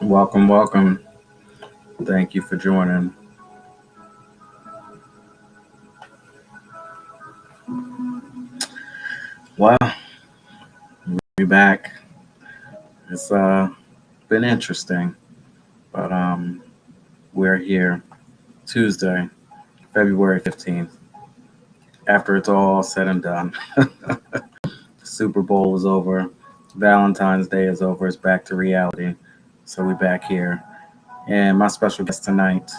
Welcome, welcome. Thank you for joining. Well, we back. It's been interesting, but we're here Tuesday, February 15th. After it's all said and done, Super Bowl is over, Valentine's Day is over. It's back to reality. So we're back here, and my special guest tonight,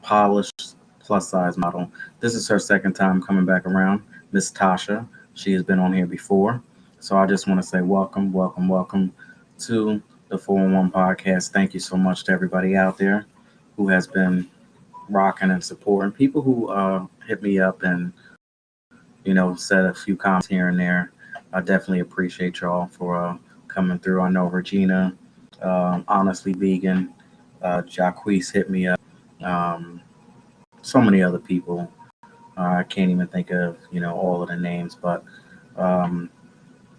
polished plus size model. This is her second time coming back around, Miss Tasha. She has been on here before. So I just want to say welcome, welcome, welcome to the 411 podcast. Thank you so much to everybody out there who has been rocking and supporting. People who hit me up and, said a few comments here and there. I definitely appreciate y'all for coming through. I know Regina, Honestly Vegan, Jacquees hit me up. Um, so many other people. I can't even think of all of the names, but um,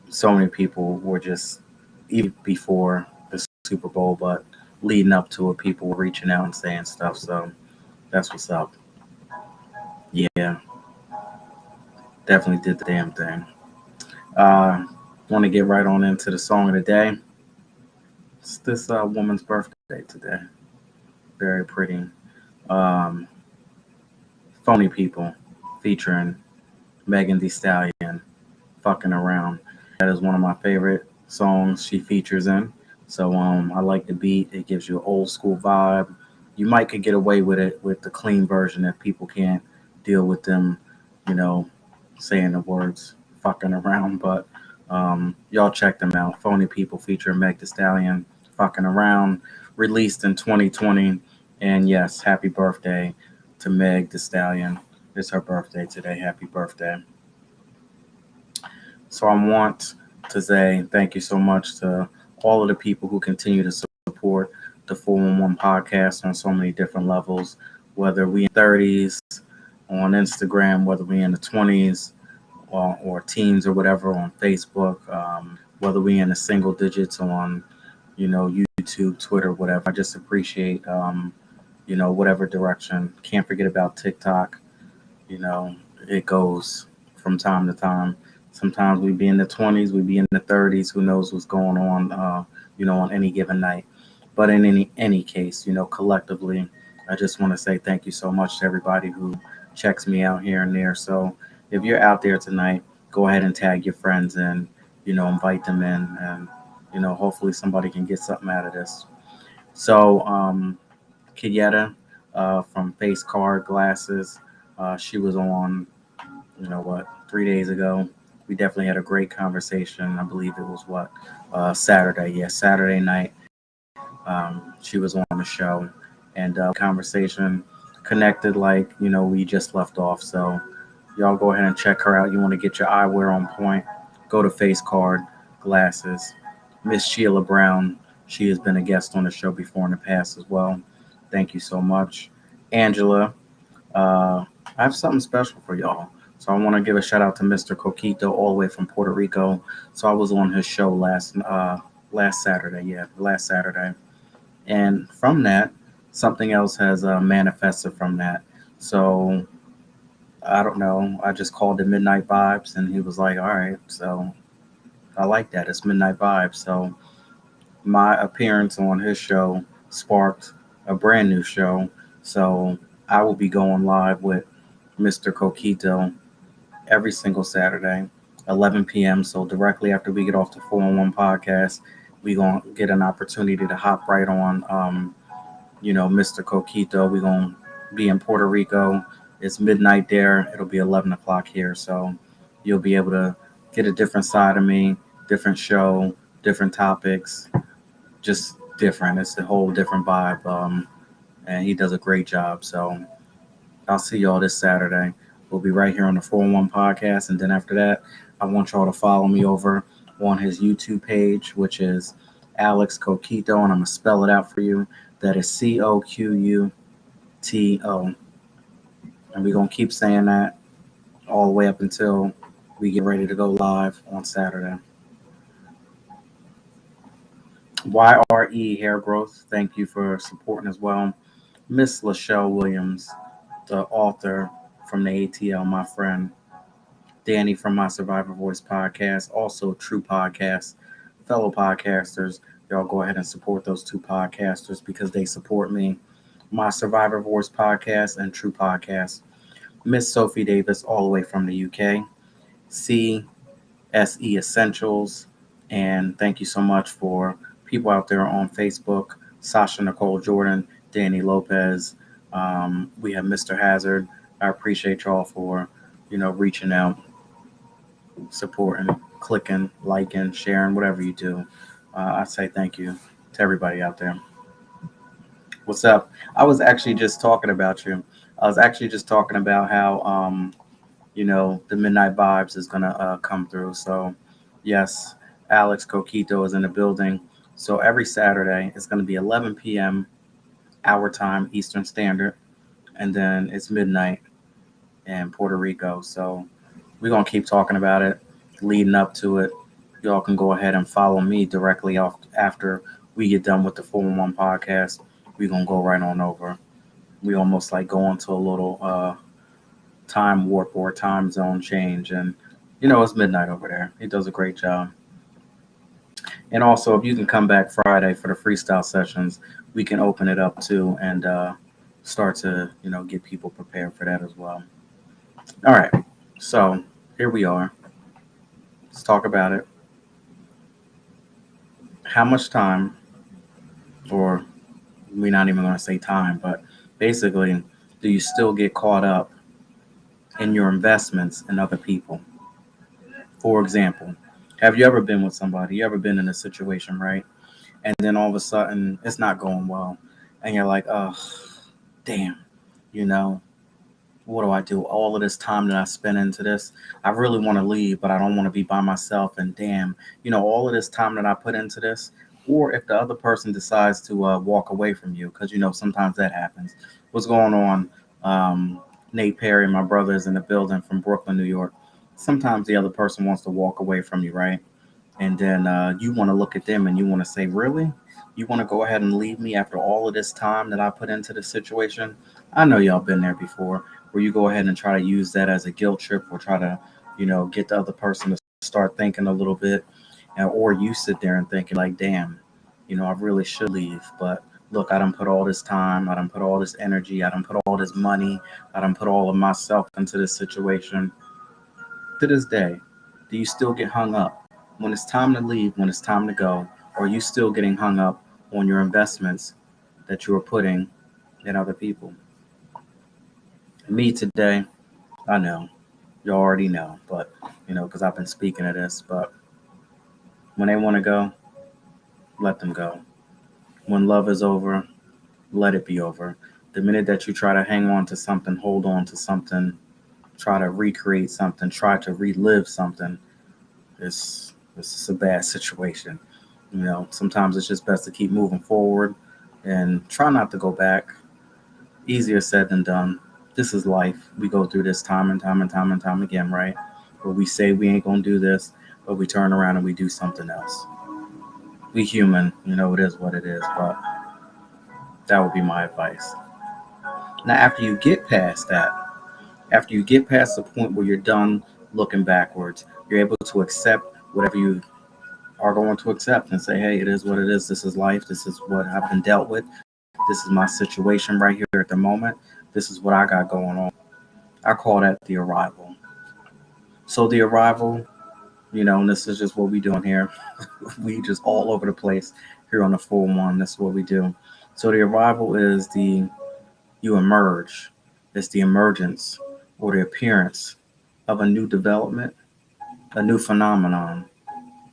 so many people were just even before the Super Bowl, but leading up to it, people were reaching out and saying stuff. So that's what's up. Yeah, definitely did the damn thing. Uh, Want to get right on into the song of the day. It's this woman's birthday today. Very pretty. Um, Phony People featuring Megan Thee Stallion, Fucking Around. That is one of my favorite songs she features in. So I like the beat. It gives you an old school vibe. You might could get away with it with the clean version if people can't deal with them, you know, saying the words fucking around. But y'all check them out. Phony People featuring Meg Thee Stallion, Fucking Around, released in 2020. And yes, happy birthday to Meg Thee Stallion. It's her birthday today. Happy birthday. So I want to say thank you so much to all of the people who continue to support the 411 podcast on so many different levels, whether we in 30s on Instagram, whether we in the 20s or teens or whatever on Facebook, whether we in the single digits on, YouTube, Twitter, whatever. I just appreciate, whatever direction. Can't forget about TikTok. You know, it goes from time to time. Sometimes we be in the 20s, we be in the 30s. Who knows what's going on, on any given night. But in any case, collectively, I just want to say thank you so much to everybody who checks me out here and there. So if you're out there tonight, go ahead and tag your friends and invite them in, and hopefully somebody can get something out of this. So Kiyetta from Face Card Glasses. She was on, 3 days ago. We definitely had a great conversation. I believe it was Saturday. Yeah, Saturday night. She was on the show, and conversation connected like we just left off. So y'all go ahead and check her out. You want to get your eyewear on point? Go to Face Card Glasses. Miss Sheila Brown. She has been a guest on the show before in the past as well. Thank you so much, Angela. I have something special for y'all. So I want to give a shout out to Mr. Coquito all the way from Puerto Rico. So I was on his show last Saturday, yeah, last Saturday, and from that, something else has manifested from that. So I don't know. I just called it Midnight Vibes, and he was like, "All right." So I like that. It's Midnight Vibes. So my appearance on his show sparked a brand new show. So I will be going live with Mr. Coquito every single Saturday, 11 p.m. So directly after we get off the 411 podcast, we gonna get an opportunity to hop right on, Mr. Coquito. We gonna be in Puerto Rico. It's midnight there. It'll be 11 o'clock here. So you'll be able to get a different side of me, different show, different topics, just different. It's a whole different vibe. And he does a great job. So I'll see y'all this Saturday. We'll be right here on the 411 podcast. And then after that, I want y'all to follow me over on his YouTube page, which is Alex Coquito. And I'm going to spell it out for you. That is Coquto. And we're going to keep saying that all the way up until we get ready to go live on Saturday. YRE Hair Growth, thank you for supporting as well. Miss Lachelle Williams, the author from the ATL, my friend. Danny from my Survivor Voice podcast, also True Podcast, fellow podcasters. Y'all go ahead and support those two podcasters because they support me. My Survivor Voice podcast and True Podcast. Miss Sophie Davis, all the way from the UK. CSE Essentials. And thank you so much for people out there on Facebook. Sasha Nicole Jordan, Danny Lopez. We have Mr. Hazard. I appreciate y'all for, reaching out, supporting, clicking, liking, sharing, whatever you do. I say thank you to everybody out there. What's up? I was actually just talking about you. I was actually just talking about how the Midnight Vibes is gonna come through. So yes, Alex Coquito is in the building. So every Saturday it's gonna be 11 p.m. our time Eastern Standard, and then it's midnight in Puerto Rico. So we're gonna keep talking about it, leading up to it. Y'all can go ahead and follow me directly off after we get done with the 411 podcast. We're gonna go right on over. We almost like go into a little time warp or time zone change, and it's midnight over there. He does a great job. And also, if you can come back Friday for the freestyle sessions, we can open it up too and start to get people prepared for that as well. All right, so here we are. Let's talk about it. How much time, or we're not even going to say time, but basically, do you still get caught up in your investments in other people? For example, have you ever been with somebody? You ever been in a situation, right? And then all of a sudden, it's not going well, and you're like, oh, damn, you know, what do I do? All of this time that I spent into this, I really want to leave, but I don't want to be by myself. And damn, all of this time that I put into this, or if the other person decides to walk away from you, because sometimes that happens. What's going on? Nate Perry, my brother, is in the building from Brooklyn, New York. Sometimes the other person wants to walk away from you, right? And then you want to look at them and you want to say, really? You want to go ahead and leave me after all of this time that I put into the situation? I know y'all been there before, where you go ahead and try to use that as a guilt trip or try to, get the other person to start thinking a little bit. Or you sit there and thinking, like, damn, I really should leave. But look, I done put all this time, I done put all this energy, I done put all this money, I done put all of myself into this situation. To this day, do you still get hung up when it's time to leave, when it's time to go? Or are you still getting hung up on your investments that you are putting in other people? Me today, I know, you already know, but because I've been speaking of this, but when they want to go, let them go. When love is over, let it be over. The minute that you try to hang on to something, hold on to something, try to recreate something, try to relive something, it's a bad situation. Sometimes it's just best to keep moving forward and try not to go back. Easier said than done. This is life. We go through this time and time and time and time again, right? Where we say we ain't gonna do this, but we turn around and we do something else. We human, it is what it is, but that would be my advice. Now, after you get past that, after you get past the point where you're done looking backwards, you're able to accept whatever you are going to accept and say, hey, it is what it is. This is life. This is what I've been dealt with. This is my situation right here at the moment. This is what I got going on. I call that the arrival. So the arrival, and this is just what we doing here. We just all over the place here on the full one. That's what we do. So the arrival is you emerge. It's the emergence or the appearance of a new development, a new phenomenon,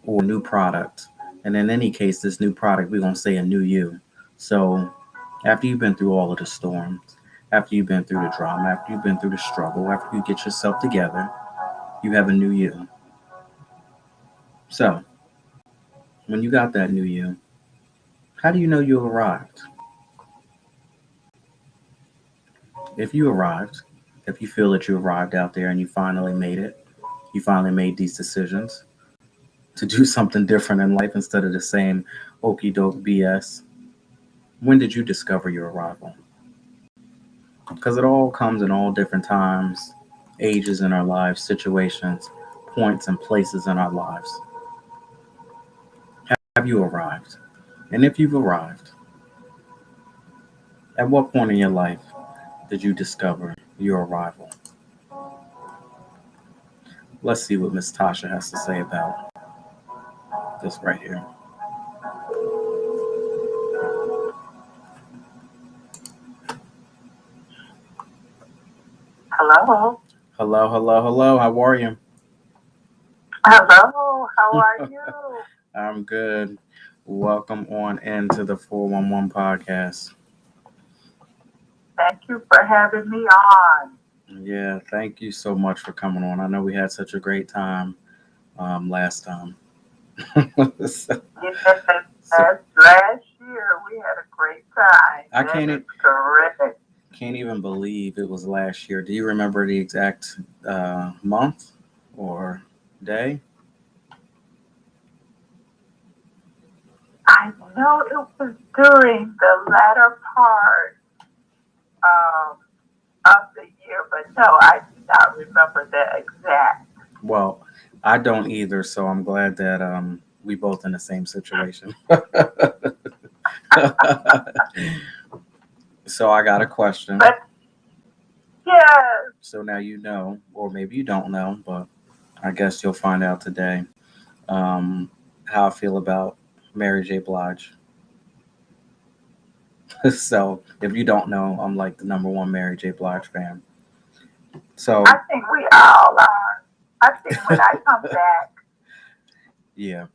or a new product. And in any case, this new product, we're going to say a new you. So after you've been through all of the storms, after you've been through the drama, after you've been through the struggle, after you get yourself together, you have a new you. So when you got that new you, how do you know you arrived? If you arrived, if you feel that you arrived out there and you finally made it, you finally made these decisions, to do something different in life instead of the same okey doke BS. When did you discover your arrival? Because it all comes in all different times, ages in our lives, situations, points, and places in our lives. Have you arrived? And if you've arrived, at what point in your life did you discover your arrival? Let's see what Miss Tasha has to say about this right here. Hello. Hello, hello, hello. How are you? Hello. How are you? I'm good. Welcome on into the 411 podcast. Thank you for having me on. Yeah, thank you so much for coming on. I know we had such a great time last time. so, Yes, so last year we had a great time. I That can't is correct. can't even believe it was last year. Do you remember the exact month or day? I know it was during the latter part um, of the year, but no, I do not remember the exact. Well, I don't either, so I'm glad that we both in the same situation. so I got a question. But yes, So now you know, or maybe you don't know, but I guess you'll find out today um, how I feel about Mary J. Blige. so if you don't know, I'm like the number one Mary J. Blige fan. I So think we all are. I think when I come back, yeah,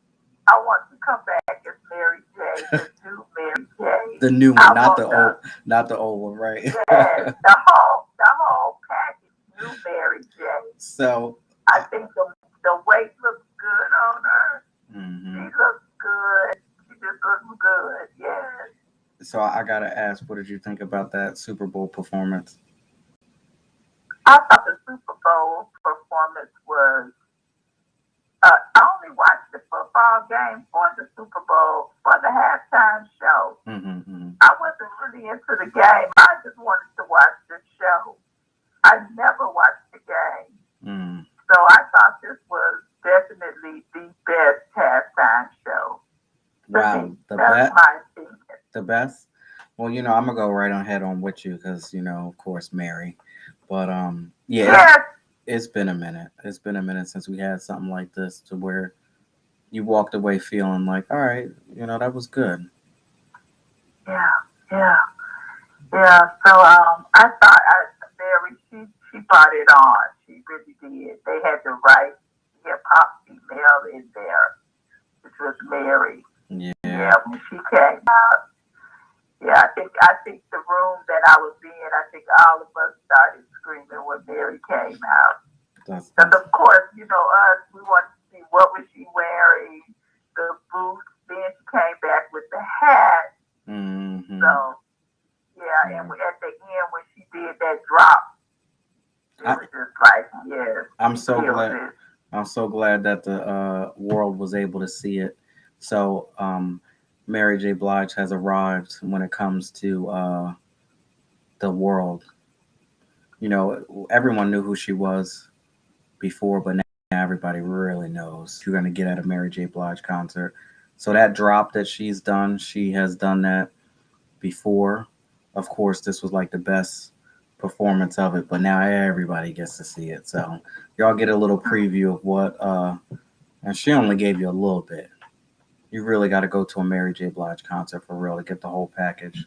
I want to come back as Mary J, the new Mary J. the new one, I want the not the old one, right? yes, the whole package, new Mary J. so, I think the weight looks good on her. She mhm. looks good. She just looks good. Yes. So I gotta ask, what did you think about that Super Bowl performance? I thought the Super Bowl performance was. I only watched the football game for the Super Bowl for the halftime show. Hmm, hmm. I wasn't really into the game. I just wanted to watch the show. I never watched the game. Mm. So I thought this was definitely the best halftime show to Wow, me. That's my opinion. the best. Well, I'm gonna go right on head on with you because of course, Mary. But yeah, Yes, it's been a minute. It's been a minute since we had something like this to where you walked away feeling like, all right, that was good. yeah, yeah, yeah. So I thought Mary, she brought it on. She really did. They had the right hip hop female in there, which was Mary. Yeah, Yeah, when she came out. Yeah, I think the room that I was in, I think all of us started screaming when Mary came out. Because that's of course, us, we wanted to see what was she wearing, the boots. Then she came back with the hat. hmm. So yeah, and Yeah. at the end when she did that drop, it I was just like, yes, I'm she so killed glad. it. I'm so glad that the world was able to see it. So, Mary J. Blige has arrived when it comes to the world. Everyone knew who she was before, but now everybody really knows you're going to get at a Mary J. Blige concert. So that drop that she's done, she has done that before. Of course, this was like the best performance of it, but now everybody gets to see it. So y'all get a little preview of what and she only gave you a little bit. You really got to go to a Mary J. Blige concert for real to get the whole package.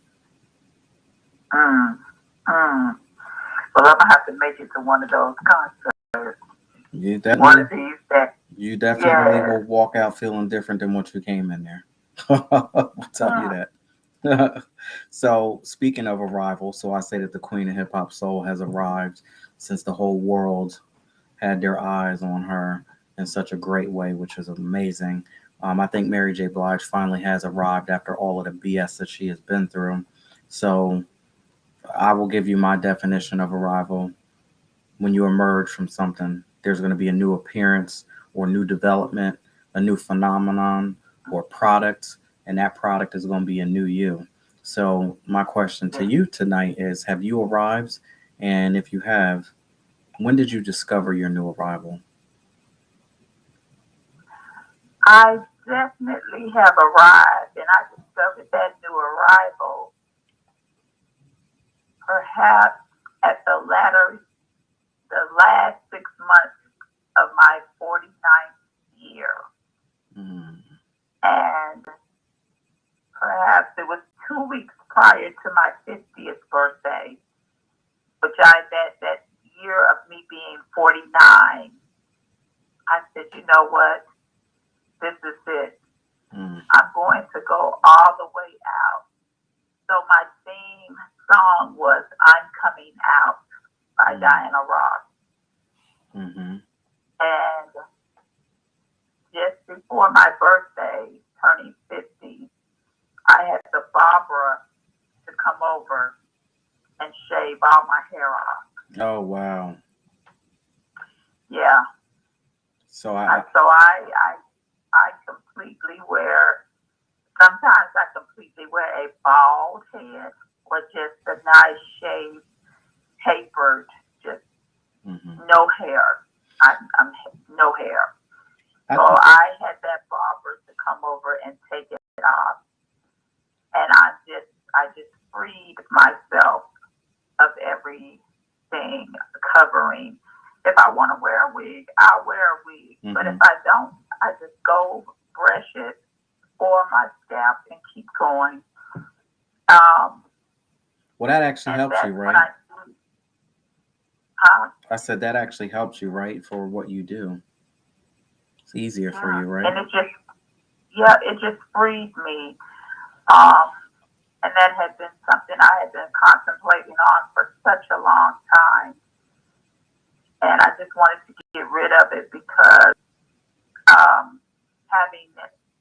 Mm, mm. Well, I'm gonna have to make it to one of those concerts. You One definitely, of these that, you definitely yes. will walk out feeling different than what you came in there. I'll tell you Mm, that. so speaking of arrival, so I say that the Queen of Hip Hop Soul has arrived since the whole world had their eyes on her in such a great way, which is amazing. I think Mary J. Blige finally has arrived after all of the BS that she has been through. So I will give you my definition of arrival. When you emerge from something, there's going to be a new appearance or new development. a new phenomenon or product, and that product is going to be a new you. So, my question to you tonight is, have you arrived? And if you have, when did you discover your new arrival? I definitely have arrived, and I discovered that new arrival perhaps at the last 6 months of my 49th year. Mm, And perhaps it was 2 weeks prior to my 50th birthday, which that year of me being 49, I said, you know what? This is it. mm, I'm going to go all the way out. So my theme song was I'm Coming Out by mm, Diana Ross. mm-hmm. And just before my birthday, turning 50, I had the barber to come over and shave all my hair off. Oh, wow. Yeah. So, I, So I completely wear, sometimes I completely wear a bald head or just a nice shave, tapered, just mm-hmm. no hair. I'm no hair. I So think, I had that barber to come over and take it off, and I just freed myself of everything covering. If I want to wear a wig, I'll wear a wig. But if mm-hmm. I don't, I just go brush it or my scalp and keep going. Um, Well, that actually and helps you, that's when right? I do, huh? I said that actually helps you, right, for what you do. It's easier for Yeah. you, right? And it just freed me. Um, and that had been something I had been contemplating on for such a long time. And I just wanted to get rid of it because um, having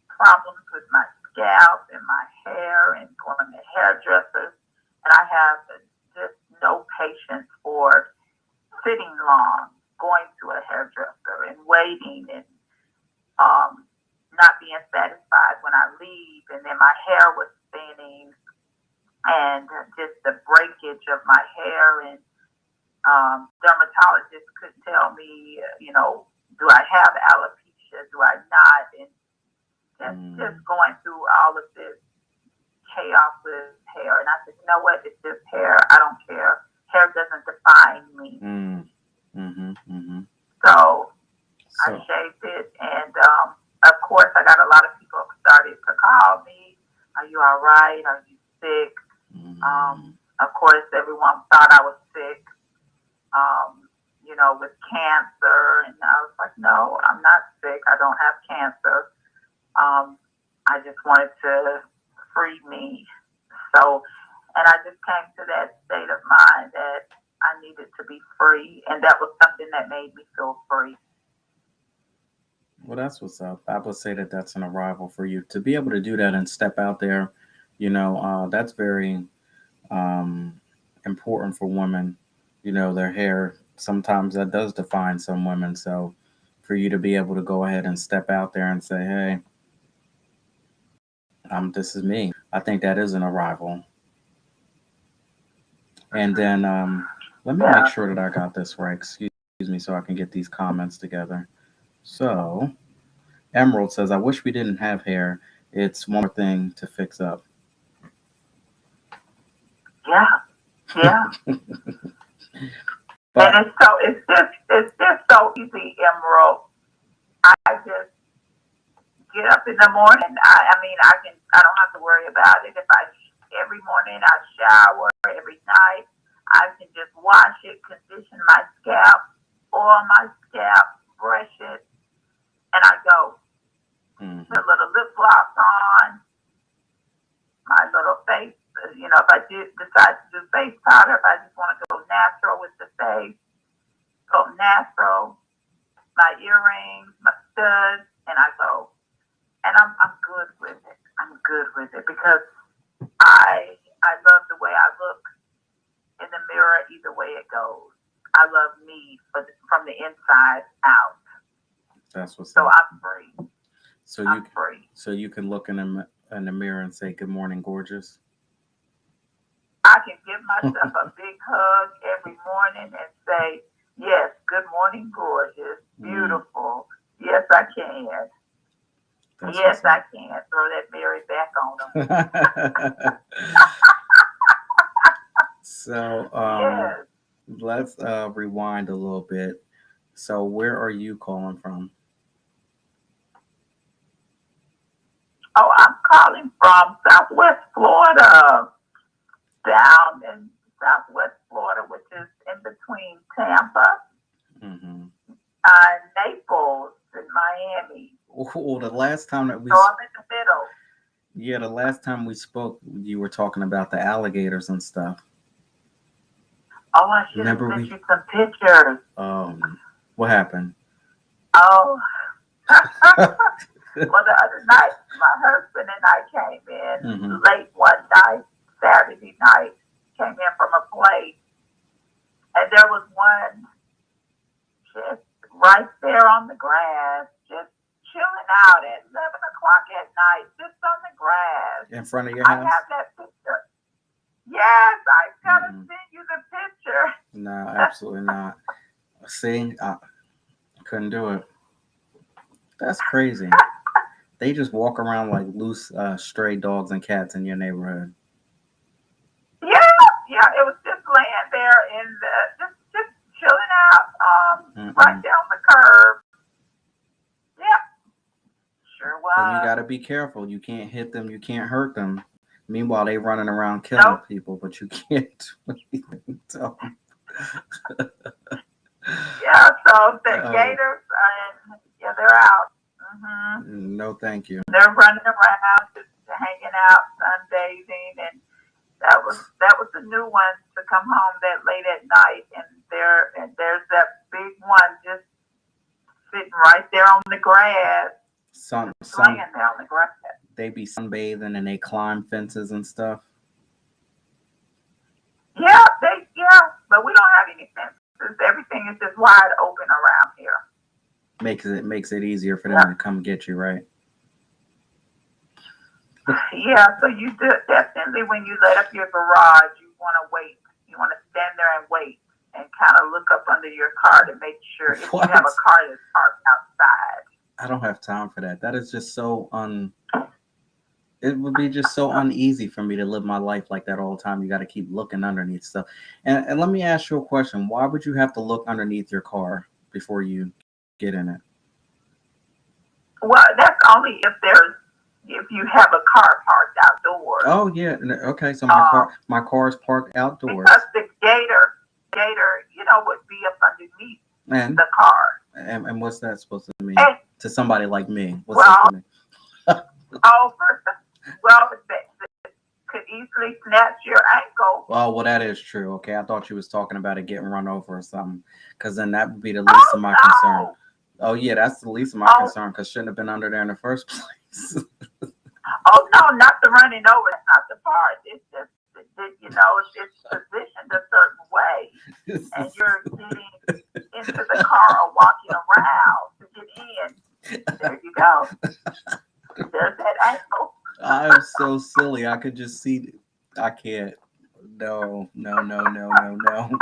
problems with my scalp and my hair and going to hairdressers. And I have just no patience for sitting long, going to a hairdresser and waiting and not being satisfied when I leave. And then my hair was thinning and just the breakage of my hair. And dermatologists could tell me, do I have alopecia? Do I not? And just Mm, going through all of this chaos with hair. And I said, you know what? It's just hair. I don't care. Hair doesn't define me. mm, mm-hmm, mm-hmm. So I So, shaved it. And of course, I got a lot of people started to call me. Are you all right? Are you sick? mm, Of course, everyone thought I was sick, with cancer. And I was like, no, I'm not sick. I don't have cancer. Um, I just wanted to free me. So, and I just came to that state of mind that I needed to be free. And that was something that made me feel free. well, that's what's up. I would say that that's an arrival for you to be able to do that and step out there. That's very um, important for women. Their hair sometimes that does define some women. So, for you to be able to go ahead and step out there and say, "Hey, this is me." I think that is an arrival. And then let me make Yeah. sure that I got this right. Excuse me, so I can get these comments together. So, Emerald says, "I wish we didn't have hair. It's one more thing to fix up." Yeah. Yeah. And But it's just so easy, Emerald. I just get up in the morning. I don't have to worry about it. If I every morning I shower, every night I can just wash it, condition my scalp, oil my scalp, brush it, and I go. mhm, Put a little lip gloss on, my little face. If I do decide to do face powder, if I just want to go natural with the face, go natural. My earrings, my studs, and I go. And I'm good with it. I'm good with it because I love the way I look in the mirror either way it goes. I love me from the inside out. that's what's So up. I'm free. So I'm you free. so you can look in the mirror and say, "Good morning, gorgeous." I can give myself a big hug every morning and say, yes, good morning, gorgeous, Mm, beautiful. Yes, I can. that's Yes, what's I up. can. Throw that berry back on them. So Yes. let's rewind a little bit. So where are you calling from? Oh, I'm calling from Southwest Florida, down in Southwest Florida, which is in between Tampa, Hmm. Naples, and Miami. Oh, the last time that So I'm in the middle. yeah, the last time we spoke, you were talking about the alligators and stuff. Oh, I should have Remember sent we you some pictures. what happened? Oh, well, the other night, my husband and I came Hmm. in late one night, Saturday night, came in from a place, and there was one just right there on the grass, just chilling out at 11 o'clock at night, just on the grass. In front of your I house? have that picture. Yes, I've got to Mm-mm. send you the picture. No, absolutely not. See, I couldn't do it. That's crazy. They just walk around like loose, stray dogs and cats in your neighborhood. Yeah, yeah, it was just laying there in the, just chilling out, right Mm-mm. there on the curb. Yep, sure But you was. got to be careful. You can't hit them. You can't hurt them. Meanwhile, they running around killing Nope. people, but you can't do anything to 'em. Yeah, so the Oh, gators, and yeah, they're out. no, thank you. They're running around, just hanging out, sunbathing, and that was the new one to come home that late at night, and there's that big one just sitting right there on the grass, Sun, just sun. laying there on the grass. They be sunbathing and they climb fences and stuff. Yeah, but we don't have any fences. Everything is just wide open around here. Makes it easier for them Yeah, to come get you, right? yeah. So you do definitely when you let up your garage, you want to wait. You want to stand there and wait and kind of look up under your car to make sure if you have What? a car that's parked outside. I don't have time for that. That is just so un. It would be just so uneasy for me to live my life like that all the time. You got to keep looking underneath stuff. And let me ask you a question. Why would you have to look underneath your car before you get in it? Well, that's only if you have a car parked outdoors. Oh yeah. Okay. So Um, my car is parked because outdoors, the gator, would be up underneath and the car. and what's that supposed to mean And to somebody like me? What's that well, to me? over, well, that could easily snatch your ankle. Oh, well, that is true. Okay, I thought you was talking about it getting run over or something, because then that would be the least Oh of my concern. no! Oh yeah, that's the least of my Oh, concern, because shouldn't have been under there in the first place. oh no! Not the running over. That's not the part. It's just that it's positioned a certain way, and you're getting into the car or walking around to get in. There you go. There's that ankle. I'm so silly. I could just see. I can't. No, no, no, no, no, no.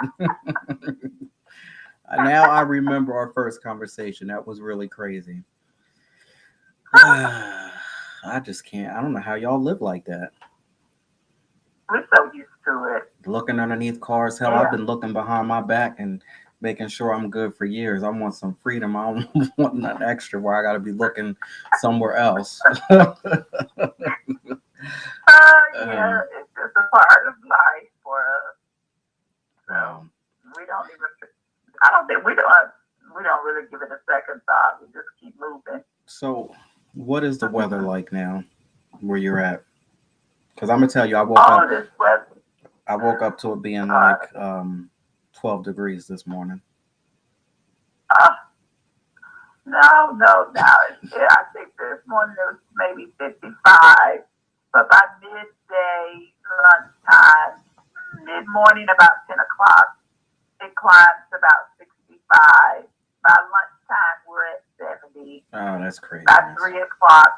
Now I remember our first conversation. That was really crazy. I just can't. I don't know how y'all live like that. We're so used to it. Looking underneath cars. Hell, I've Yeah. been looking behind my back and making sure I'm good for years. I want some freedom. I don't want nothing extra where I got to be looking somewhere else. Yeah, um, it's just a part of life for us. So wow. we don't even. I don't think we don't. We don't really give it a second thought. We just keep moving. So, what is the weather like now where you're at? Because I'm gonna tell you, I woke All up. of this weather. I woke up to it being Uh, like 12 degrees this morning. uh, no. Yeah, I think this morning it was maybe 55, but by midday, lunchtime, mid morning, about 10 o'clock, it climbs to about 65. By lunchtime, we're at 70. Oh, that's By craziness. 3 o'clock,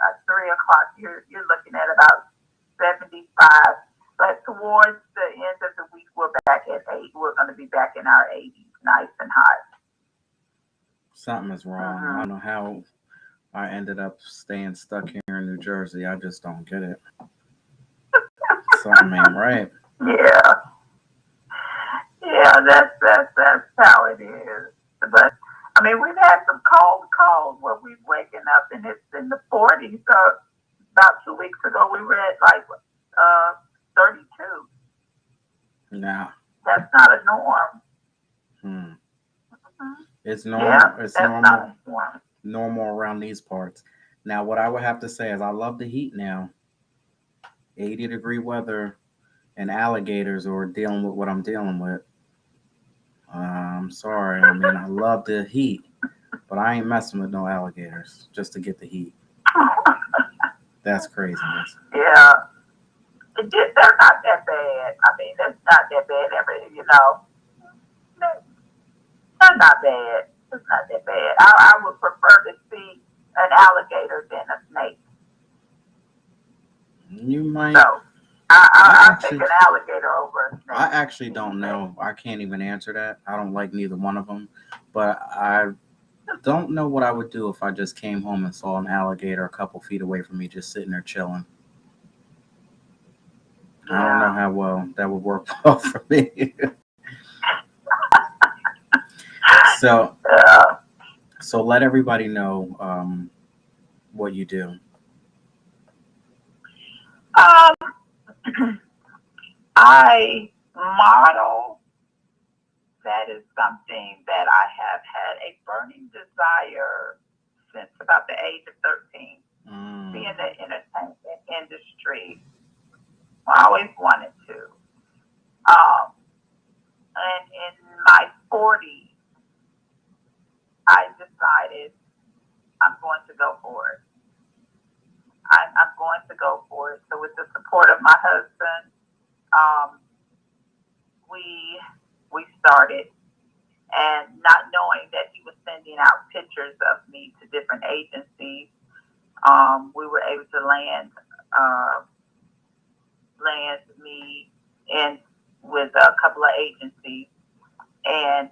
at 3 o'clock, you're looking at about 75. But towards the end of the week, we're back at 8. We're going to be back in our 80s, nice and hot. Something is wrong. I Hmm. don't know how I ended up staying stuck here in New Jersey. I just don't get it. Something ain't right. Yeah, yeah, that's how it is. But I mean, we've had some cold calls where we've waken up and it's in the 40s. So about 2 weeks ago, we were at like 32. Now, That's not a norm. hmm. Mhm. It's normal. Yeah, It's that's not normal. a norm. Normal around these parts. Now, what I would have to say is I love the heat now. 80-degree weather and alligators or dealing with what I'm dealing with. I'm sorry. I mean, I love the heat, but I ain't messing with no alligators just to get the heat. That's craziness. Yeah, they're not that bad. I mean, that's not that bad. They're not bad. It's not that bad. I would prefer to see an alligator than a snake. You So might. I I pick actually, an alligator over a I snake actually any don't day. know. I can't even answer that. I don't like neither one of them, but I don't know what I would do if I just came home and saw an alligator a couple feet away from me, just sitting there chilling. I don't know Yeah. how well that would work well for me. so, Yeah. so let everybody know what you do. Um, I model. That is something that I have had a burning desire since about the age of 13. Be in Mm, the entertainment industry. I always wanted to. Um, and in my 40s, I decided I'm going to go for it. I'm going to go for it. So, with the support of my husband, um, we we started, and not knowing that he was sending out pictures of me to different agencies, we were able to uh, land me in with a couple of agencies, and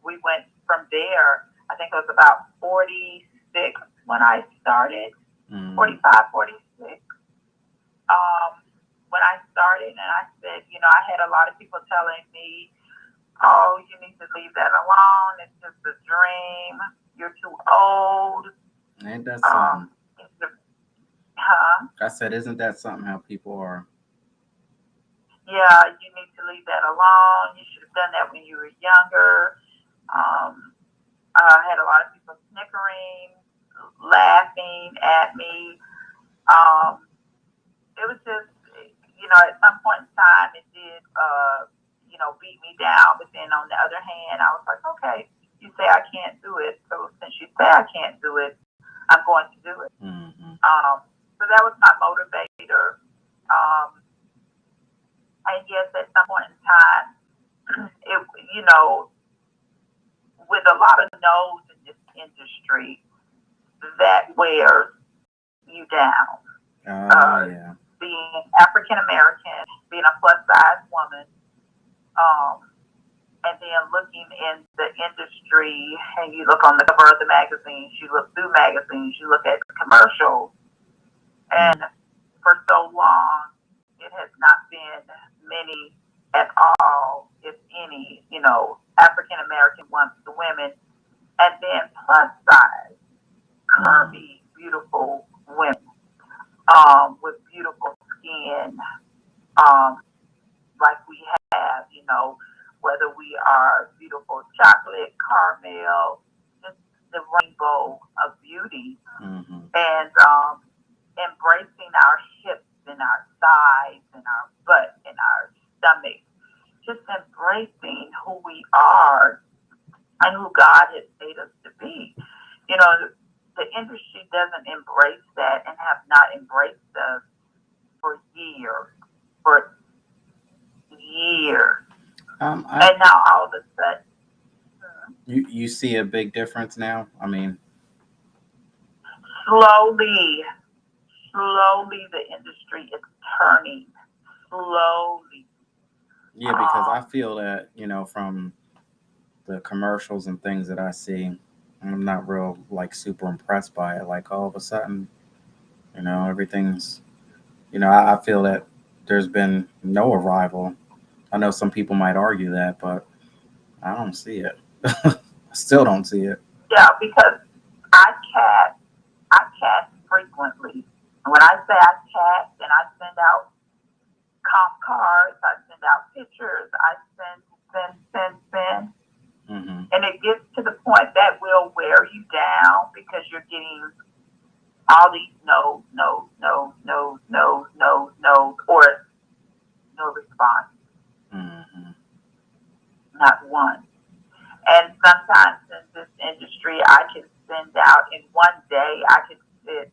we went from there. I think it was about 46 when I started, mm, 45, 46. When I started, and I said, I had a lot of people telling me, "Oh, you need to leave that alone. It's just a dream. You're too old." ain't that something? It's the, huh? I said, isn't that something how people are? Yeah, you need to leave that alone. You should have done that when you were younger. Um, I had a lot of people snickering, laughing at me. Um, it was just, at some point in time, it did, beat me down. But then on the other hand, I was like, okay, you say I can't do it. So since you say I can't do it, I'm going to do it. Hmm. So that was my motivator. Um, and yes, at some point in time, it, you know, with a lot of no's in this industry, that wears you down. Uh, Yeah. Being African American, being a plus size woman, um, and then looking in the industry, and you look on the cover of the magazines, you look through magazines, you look at commercials, Mm. and for so long, it has not been many at all, if any, African American women, and then plus size, Mm. curvy, beautiful women, with beautiful skin, um, like we have, whether we are beautiful chocolate, caramel, just the rainbow of beauty, Hmm. and embracing our hips and our thighs and our butt and our stomach, just embracing who we are and who God has made us to be. You know, the industry doesn't embrace that and have not embraced us for years, for years. I And now all of a sudden, You see a big difference now? I mean, Slowly, slowly, the industry is turning. Slowly. yeah, because I Um, feel that, from the commercials and things that I see, I'm not real like super impressed by it. Like all of a sudden, everything's, I feel that there's been no arrival. I know some people might argue that, but I don't see it. I still don't see it. yeah, because I cast, I cast frequently. And when I say I cast and I send out comp cards, I send out pictures, I send. Hmm. And it gets to the point that will wear you down because you're getting all these no, or no response, Hmm. not one. And sometimes in this industry, I can send out in one day, I can sit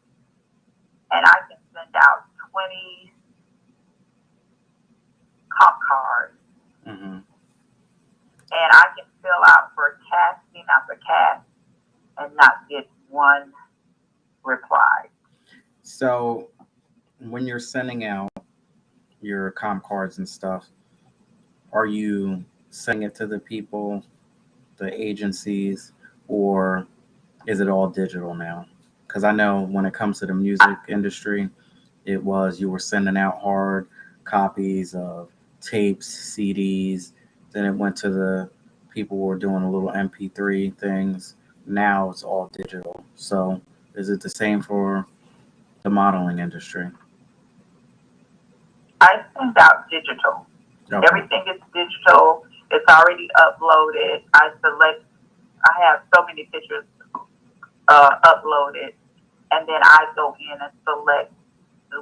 and I can send out 20 comp cards Hmm. and I can fill out for casting after cast and not get one reply. So when you're sending out your comp cards and stuff, are you sending it to the people, the agencies, or is it all digital now? Because I know when it comes to the music industry, it was you were sending out hard copies of tapes, CDs. Then it went to the people who were doing a little MP3 things. Now it's all digital. So is it the same for the modeling industry? I send out digital. Okay. Everything is digital. It's already uploaded. I have so many pictures uploaded, and then I go in and select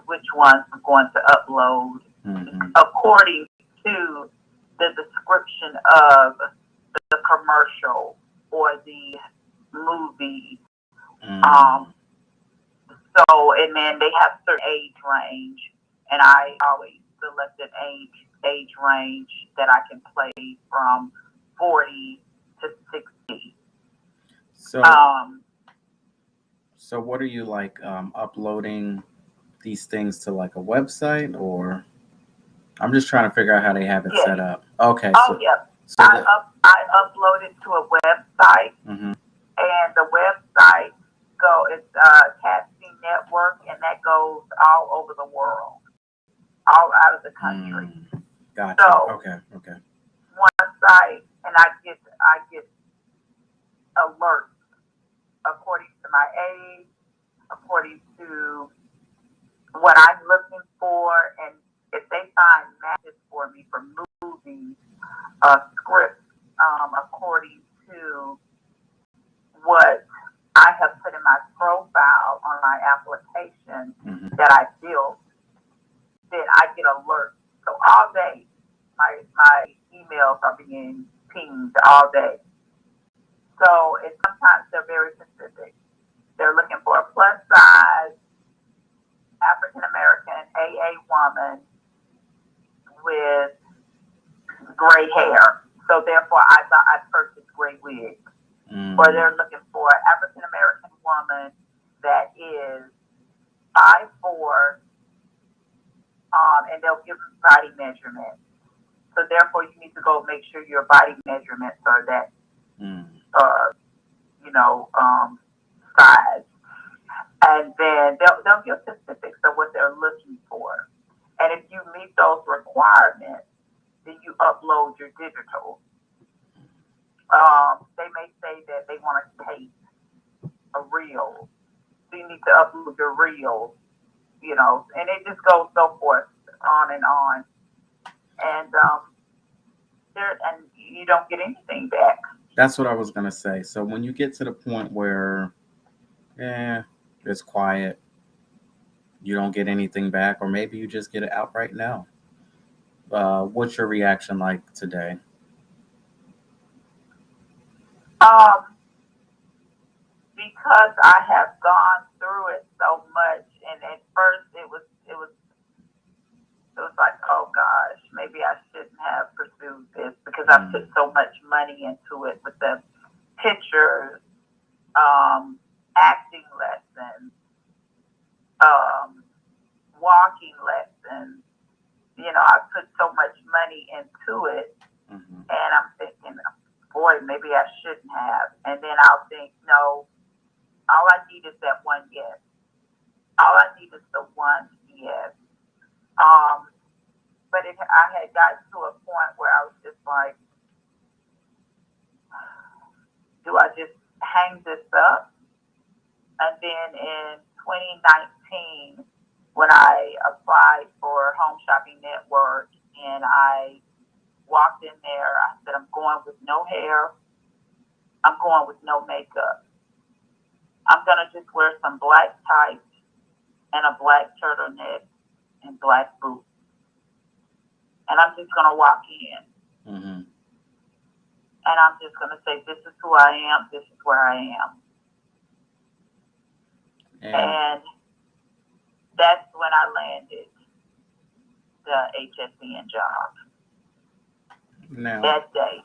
which ones I'm going to upload Hmm. according to the description of the commercial or the movie. Um, Mm. so, and then they have certain age range, and I always select an age range that I can play from 40 to 60. So Um, so what are you like uploading these things to like a website, or I'm just trying to figure out how they have it yes. set up. Okay, Oh, yeah. so the I upload it to a website, hmm and the website it's Casting Network, and that goes all over the world, all out of the country. mm, got you. So Okay, okay. one site, and I get alerts according to my age, according to what I'm looking for, and if they find matches for me for movies, scripts, according to what I have put in my profile on my application Hmm. that I built, then I get alerts. So all day, my emails are being pinged all day. So it's sometimes they're very specific. They're looking for a plus size African American AA woman with gray hair. So therefore, I purchased gray wigs. Or Mm. they're looking for an African American woman that is 5'4", and they'll give you body measurements. So therefore, you need to go make sure your body measurements are that, Mm. uh, you know, size. And then they'll give specifics of what they're looking for. And if you meet those requirements, then you upload your digital. They may say that they want to tape a reel, so you need to upload your reel, and it just goes so forth, on and on. And and you don't get anything back. That's what I was gonna say. So when you get to the point where, yeah, it's quiet, you don't get anything back, or maybe you just get it outright no. What's your reaction like today? Um, because I have gone through it so much, and at first it was like, oh gosh, maybe I shouldn't have pursued this because I put Mm. so much money into it with the walking lessons. I put so much money into it, Mm-hmm. and I'm thinking, boy, maybe I shouldn't have. And then I'll think, no, all I need is that one yes. All I need is the one yes. Um, but I had gotten to a point where I was just like, do I just hang this up? And then in 2019, when I applied for Home Shopping Network and I walked in there, I said, I'm going with no hair. I'm going with no makeup. I'm going to just wear some black tights and a black turtleneck and black boots. And I'm just going to walk in. Mm-hmm. And I'm just going to say, this is who I am. This is where I am. And And that's when I landed the HSN job now that day.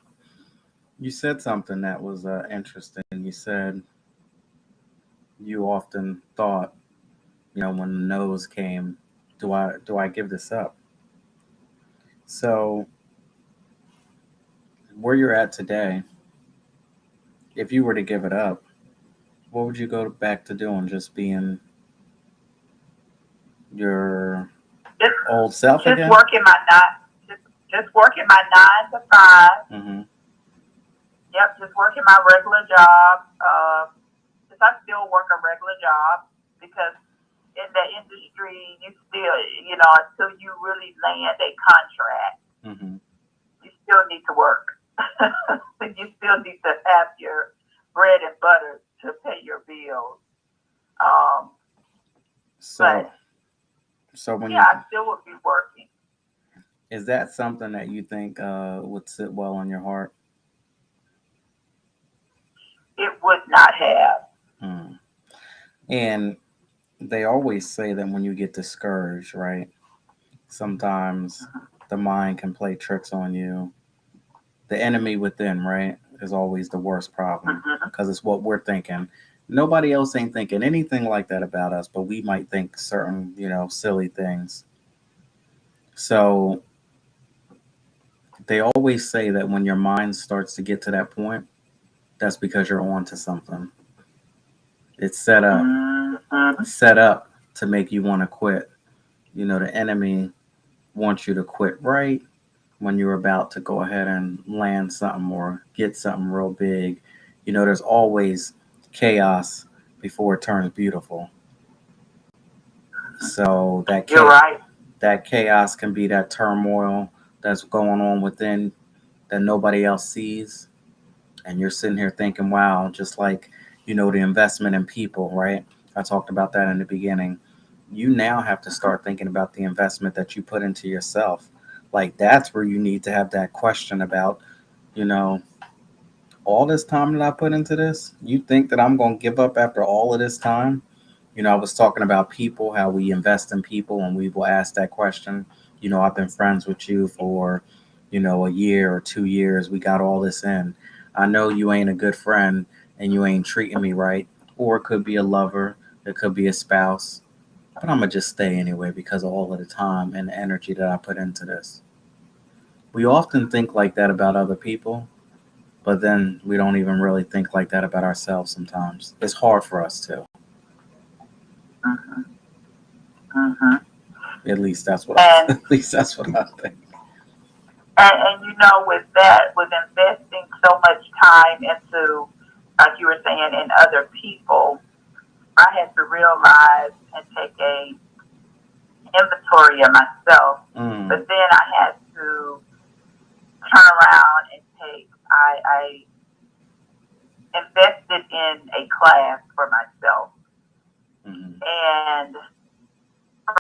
you said something that was interesting. You said you often thought, when the no's came, do I give this up? So where you're at today, if you were to give it up, what would you go back to doing? Just being your Just, old self just again? working my nine, just working my 9 to 5. Mm-hmm. Yep, just working my regular job. Because I still work a regular job because in the industry, you still, until you really land a contract, Mm-hmm. you still need to work. You still need to have your bread and butter to pay your bills. Um, So but so when yeah, you I still would be working. is that something that you think would sit well on your heart? It would not have. Mm. And they always say that when you get discouraged, right? Sometimes the mind can play tricks on you. The enemy within, right, is always the worst problem Mhm. because it's what we're thinking. Nobody else ain't thinking anything like that about us, but we might think certain, silly things. So they always say that when your mind starts to get to that point, that's because you're on to something. It's Mhm. set up to make you want to quit. The enemy wants you to quit right when you're about to go ahead and land something or get something real big. There's always chaos before it turns beautiful. So You're right. that chaos can be that turmoil that's going on within that nobody else sees, and you're sitting here thinking, wow, just like the investment in people, right? I talked about that in the beginning. You now have to start thinking about the investment that you put into yourself. Like that's where you need to have that question about, you know, all this time that I put into this. You think that I'm going to give up after all of this time? I was talking about people, how we invest in people, and we will ask that question. I've been friends with you for, a year or 2 years. We got all this in. I know you ain't a good friend and you ain't treating me right. Or it could be a lover, it could be a spouse. But I'm going to just stay anyway because of all of the time and the energy that I put into this. We often think like that about other people, but then we don't even really think like that about ourselves sometimes. It's hard for us to. Mhm. Mhm. At least that's what I, And at least that's what I think. with that, with investing so much time into, like you were saying, in other people, I had to realize and take a inventory of myself. Mm, But then I had to turn around and I invested in a class for myself. mm, And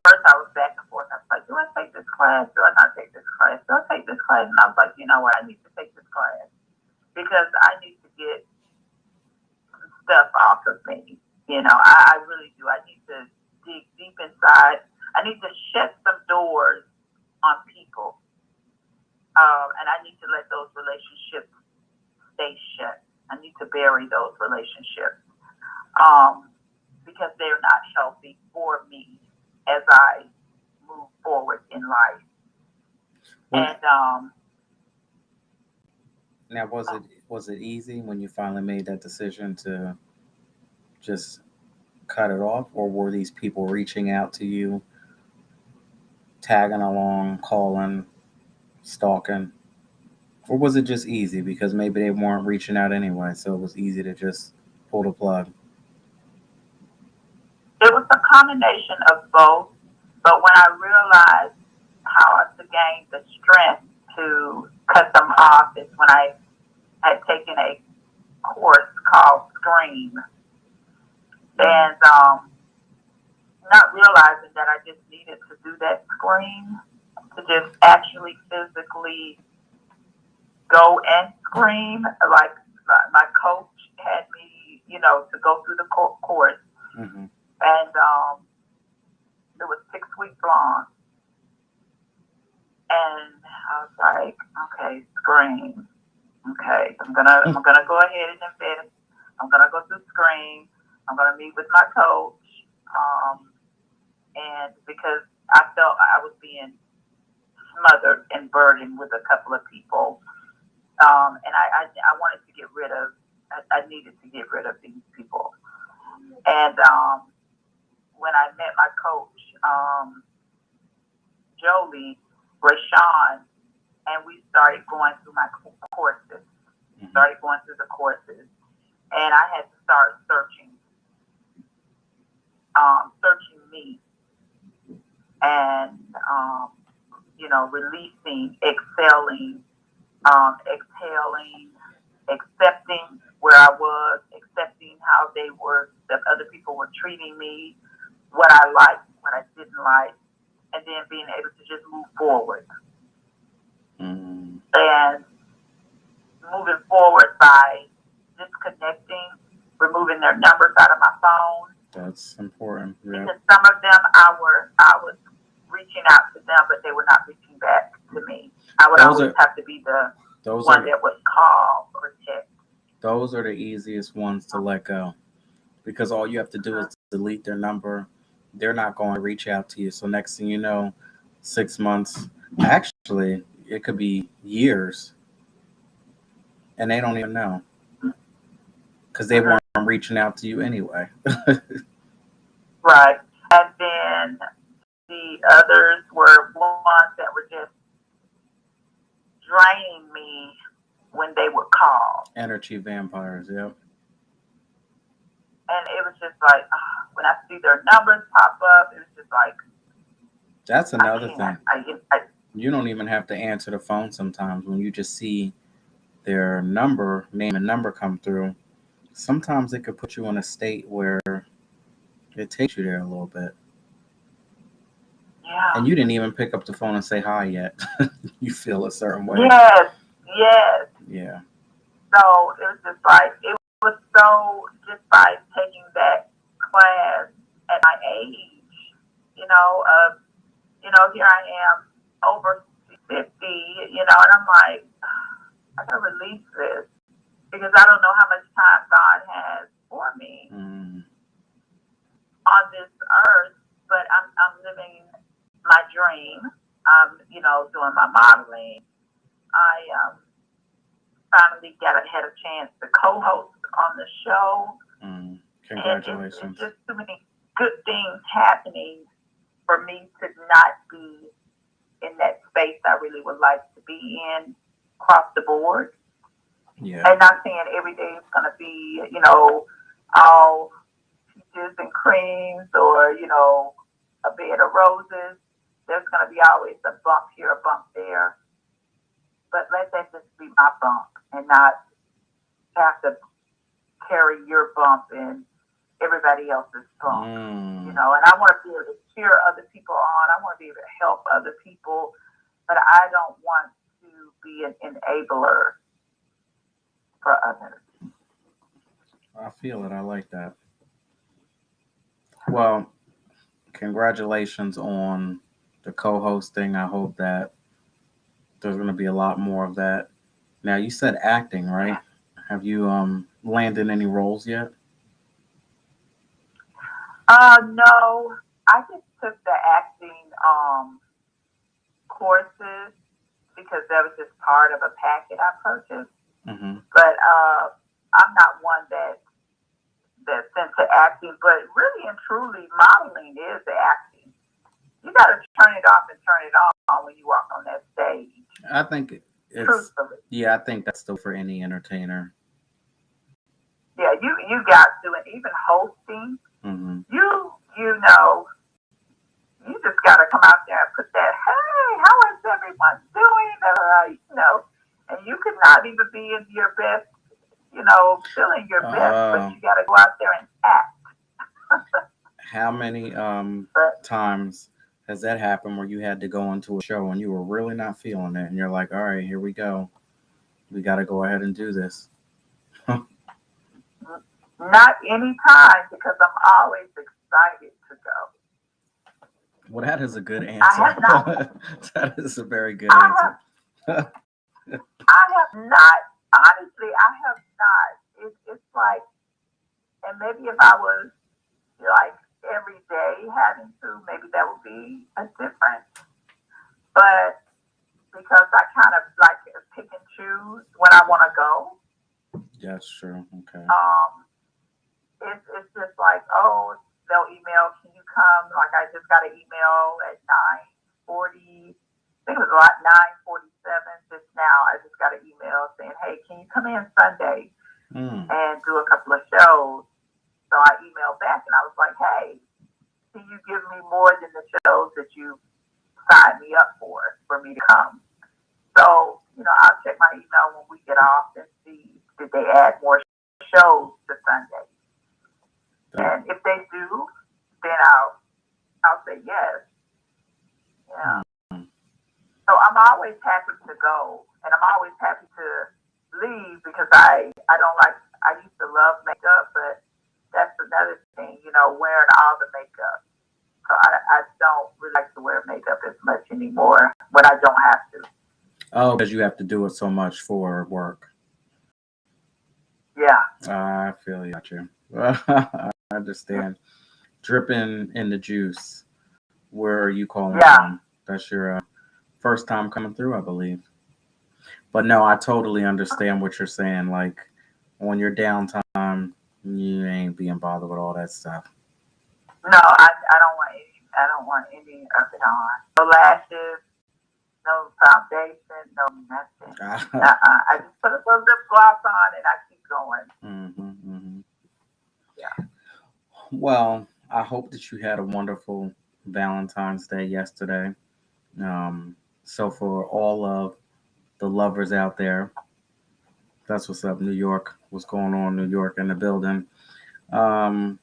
first I was back and forth. I was like, do I take this class? Do I not take this class? Do I take this class? And I was like, you know what? I need to take this class because I need to get some stuff off of me. I really do. I need to dig deep inside. I need to shut some doors on people. And I need to let those relationships stay shut. I need to bury those relationships um, because they're not healthy for me as I forward in life. When And now was it easy when you finally made that decision to just cut it off, or were these people reaching out to you, tagging along, calling, stalking, or was it just easy because maybe they weren't reaching out anyway, so it was easy to just pull the plug? it was a combination of both. But when I realized how to gain the strength to cut them off is when I had taken a course called Scream. Mm. And not realizing that I just needed to do that scream, to just actually physically go and scream. Like my coach had me, to go through the course. Mm-hmm. And it was 6 weeks long. And I was like, okay, scream. Okay, I'm gonna go ahead and invest. I'm gonna go through scream. I'm gonna meet with my coach. Um, and because I felt I was being smothered and burdened with a couple of people, and I wanted to get rid of. I needed to get rid of these people. And when I met my coach, Jolie, Rashawn, and we started going through my courses. Mm-hmm. Started going through the courses, and I had to start searching me, and releasing, excelling, exhaling, accepting where I was, accepting how that other people were treating me, what I liked, what I didn't like, and then being able to just move forward. Mm. And moving forward by disconnecting, removing their numbers out of my phone, That's important. Yep. because some of them I was reaching out to them, but they were not reaching back to me. I would Those always are have to be the those one are that would call or text. those are the easiest ones to let go because all you have to do is Mhm. delete their number. They're not going to reach out to you. So next thing you know, 6 months, actually, it could be years, and they don't even know because they weren't Mhm. reaching out to you anyway. Right. And then the others were ones that were just draining me when they would call. Energy vampires. Yep. And it was just like, when I see their numbers pop up, it was just like, That's I another can't. thing. I You don't even have to answer the phone sometimes when you just see their number, name and number come through. Sometimes it could put you in a state where it takes you there a little bit. And yeah. you didn't even pick up the phone and say hi yet. You feel a certain way. Yes, yes. Yeah. So it was just like, it was so, just by taking that class at my age, of, here I am over 50, and I'm like, I gotta release this because I don't know how much time God has for me Mm, on this earth, but I'm living my dream. I'm, doing my modeling. I finally had a chance to co-host on the show, mm. and it's Congratulations. just too many good things happening for me to not be in that space I really would like to be in across the board. Yeah. And not saying every day is going to be, all peaches and creams or, a bed of roses. There's going to be always a bump here, a bump there. But let that just be my bump and not have to carry your bump and everybody else's bump. Mm. And I want to be able to cheer other people on. I want to be able to help other people, but I don't want to be an enabler for others. I feel it. I like that. Well, congratulations on the co hosting. I hope that there's going to be a lot more of that. Now, you said acting, right? Have you landed any roles yet? No, I just took the acting. courses because that was just part of a packet I purchased. Mm-hmm. But I'm not one that's into acting. But really and truly, modeling is acting. You got to turn it off and turn it on when you walk on that stage. I think it's Truthfully, yeah. I think that's still for any entertainer. yeah, you got to, and even hosting, Mm-hmm. you know, you just got to come out there and put that, hey, how is everyone doing? And you could not even be in your best, feeling your best, but Uh, you got to go out there and act. how many But times has that happened where you had to go into a show and you were really not feeling it, and you're like, all right, here we go. We got to go ahead and do this. not any time because I'm always excited to go. Well, that is a good I answer. have not, That is a very good I answer. have, I have not, honestly, I have not. It's like, and maybe if I was like every day having to, maybe that would be a different. But because I kind of like pick and choose when I want to go, That's true. Okay. um, it's just like, oh, they'll email, can you come? Like I just got an email at 9:40. I think it was about 9:47 just now. I just got an email saying, hey, can you come in Sunday Mm. and do a couple of shows? So I emailed back and I was like, hey, can you give me more than the shows that you signed me up for me to come? So, I'll check my email when we get off and see did they add more shows to Sunday. That, And if they do, then I'll say yes. Yeah. mm. So I'm always happy to go and I'm always happy to leave because I don't like I used to love makeup, but that's another thing, wearing all the makeup. So I don't really like to wear makeup as much anymore when I don't have to. Oh, because you have to do it so much for work. Yeah. I feel you. Got you. I understand. Dripping in the juice. Where are you calling Yeah. from? That's your first time coming through, I believe. But no, I totally understand what you're saying. Like on your downtime, you ain't being bothered with all that stuff. No, I don't want any of it on. No lashes, no foundation, no nothing. I just put a little lip gloss on and I keep going. Hmm. Yeah. Well, I hope that you had a wonderful Valentine's Day yesterday. So for all of the lovers out there, that's what's up, New York. What's going on, New York in the building? Um,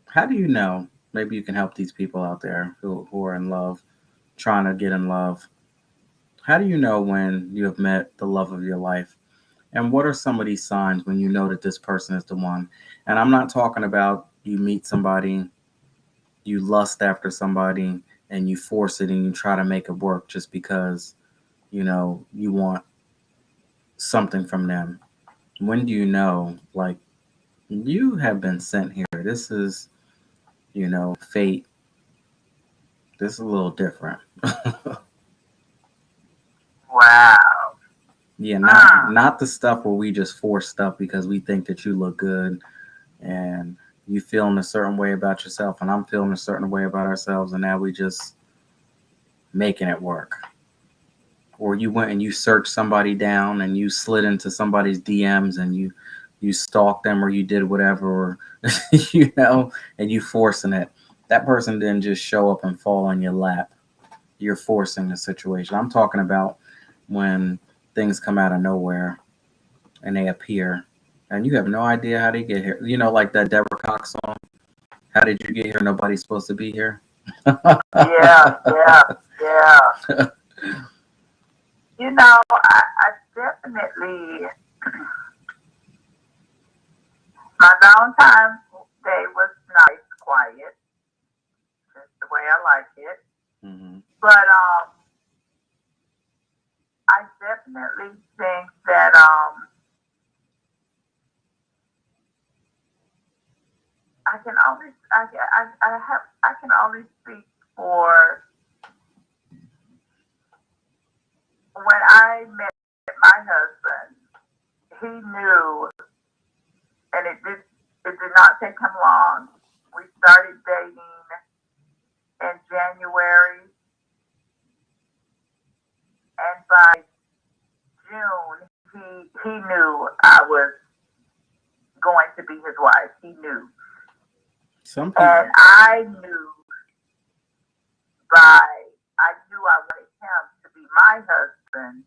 how do you know? Maybe you can help these people out there who are in love, trying to get in love. How do you know when you have met the love of your life? And what are some of these signs when you know that this person is the one? And I'm not talking about you meet somebody, you lust after somebody, and you force it and you try to make it work just because, you want something from them. When do you know, like, you have been sent here? This is, fate. This is a little different. Wow. Yeah, not Mm. not the stuff where we just force stuff because we think that you look good and you feeling a certain way about yourself and I'm feeling a certain way about ourselves and now we just making it work. Or you went and you searched somebody down and you slid into somebody's DMs and you stalked them or you did whatever or and you forcing it. That person didn't just show up and fall on your lap. You're forcing the situation. I'm talking about when things come out of nowhere and they appear and you have no idea how they get here. Like that Deborah Cox song. How did you get here? Nobody's supposed to be here. Yeah, yeah, yeah. I definitely, my Valentine's Day was nice, quiet, just the way I like it. Hmm. But I definitely think that I can only speak for when I met my husband, he knew, and it did not take him long. We started dating in January, and by June, he knew I was going to be his wife. He knew, Some people. and by I knew I wanted him to be my husband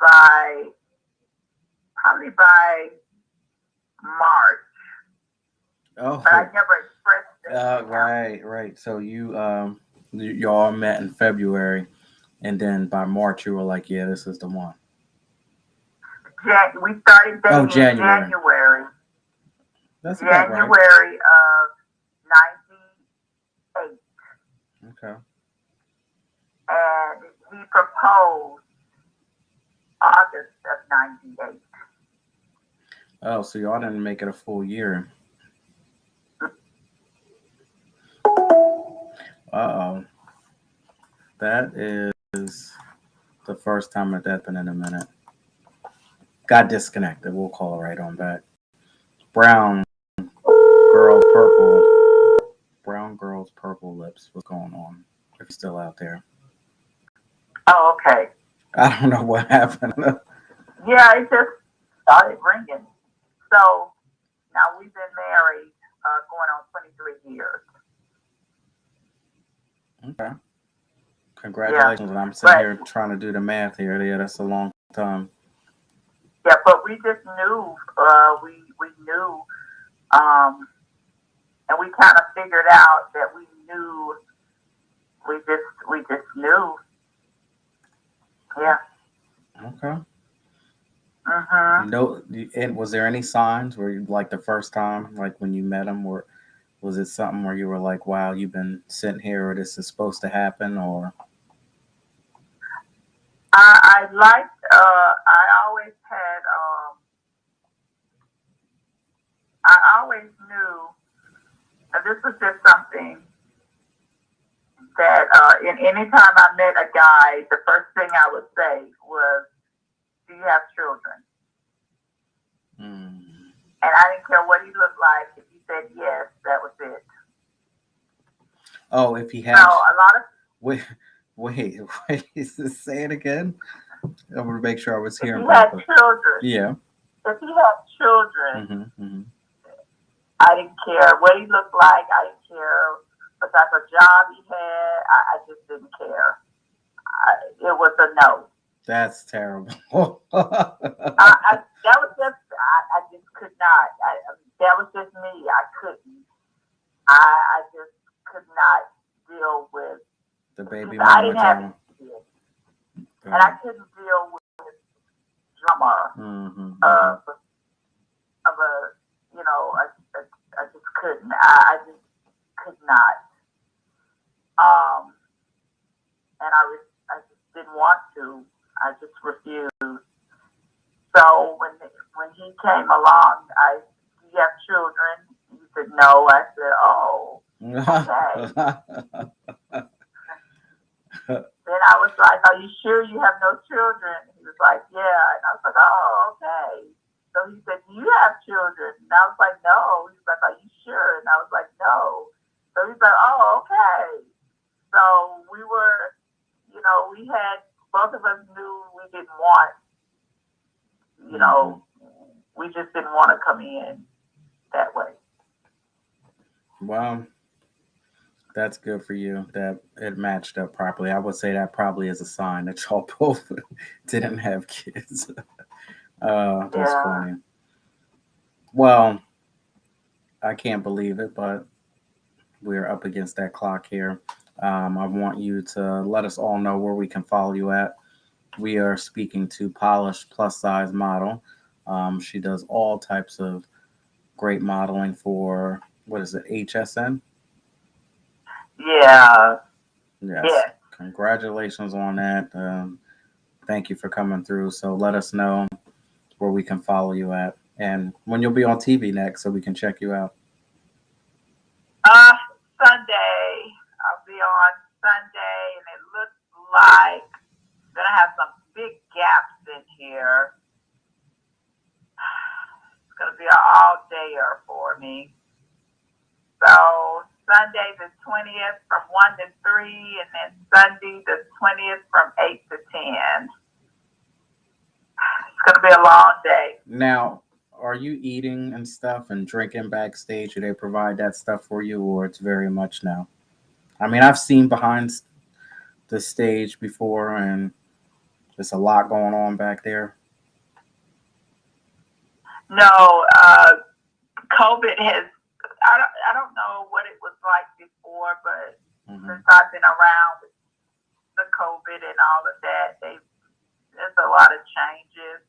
by probably by March, but I Oh, never expressed it to him. right, right. So y'all met in February, and then by March you were like, yeah, this is the one. We started Oh, dating in January. That's about right. January of '98, Okay. and he proposed August of '98. Oh, so y'all didn't make it a full year. Uh oh. That is the first time that that's been in a minute. Got disconnected. We'll call it right on back. Brown girl purple. Brown girl's purple lips. What's going on? If you're still out there. Oh, okay. I don't know what happened. Yeah, it just started ringing. So now we've been married going on 23 years. Okay. Yeah, Congratulations. And I'm sitting but here trying to do the math here. Yeah, that's a long time. yeah, but we just knew. We knew, um, and we kind of figured out that we knew. We just knew. Yeah. Okay. Mhm. No, and was there any signs where you like the first time, like when you met him, or was it something where you were like, "Wow, you've been sitting here, or this is supposed to happen," or I liked. I always had. I always knew. This was just something that in any time I met a guy, the first thing I would say was, "Do you have children?" mm. And I didn't care what he looked like. If he said yes, that was it. Oh, if he No, had, a lot of wait, wait, wait, say it again. I want to make sure I was if hearing he had properly. children, Yeah. if he had children, Mm-hmm. Mm-hmm. I didn't care what he looked like. I didn't care what type of job he had. I just didn't care. It was a no. That's terrible. That was just I just could not. That was just me. I couldn't. I just could not deal with The because baby I mama didn't have drama. any kids, and I Um, couldn't deal with drama mm-hmm, mm-hmm. of a I just couldn't. I just could not. Um, and I just didn't want to. I just refused. So when he came along, do you have children? He said no. I said, oh, okay. Then I was like, are you sure you have no children? He was like, yeah. And I was like, oh, okay. So he said, do you have children? And I was like, no. He was like, are you sure? And I was like, no. So he's like, oh, okay. So we had, both of us knew we didn't want, you Mm-hmm. know, we just didn't want to come in that way. Well, that's good for you that it matched up properly. I would say that probably is a sign that y'all both didn't have kids. That's Yeah. funny. Well, I can't believe it, but we're up against that clock here. I want you to let us all know where we can follow you at. We are speaking to Polished Plus Size Model. She does all types of great modeling for, what is it, HSN? Yeah. Yes. Yes. Congratulations on that. Thank you for coming through. So let us know where we can follow you at and when you'll be on TV next so we can check you out. Uh, Sunday. I'll be on Sunday, and it looks like me. So Sunday the 20th from 1 to 3, and then Sunday the 20th from 8 to 10. It's going to be a long day. Now, are you eating and stuff and drinking backstage? Do they provide that stuff for you, or it's very much no? I mean, I've seen behind the stage before, and there's a lot going on back there. No, COVID has, I don't know what it was like before, but Hmm. since I've been around with the COVID and all of that, there's a lot of changes.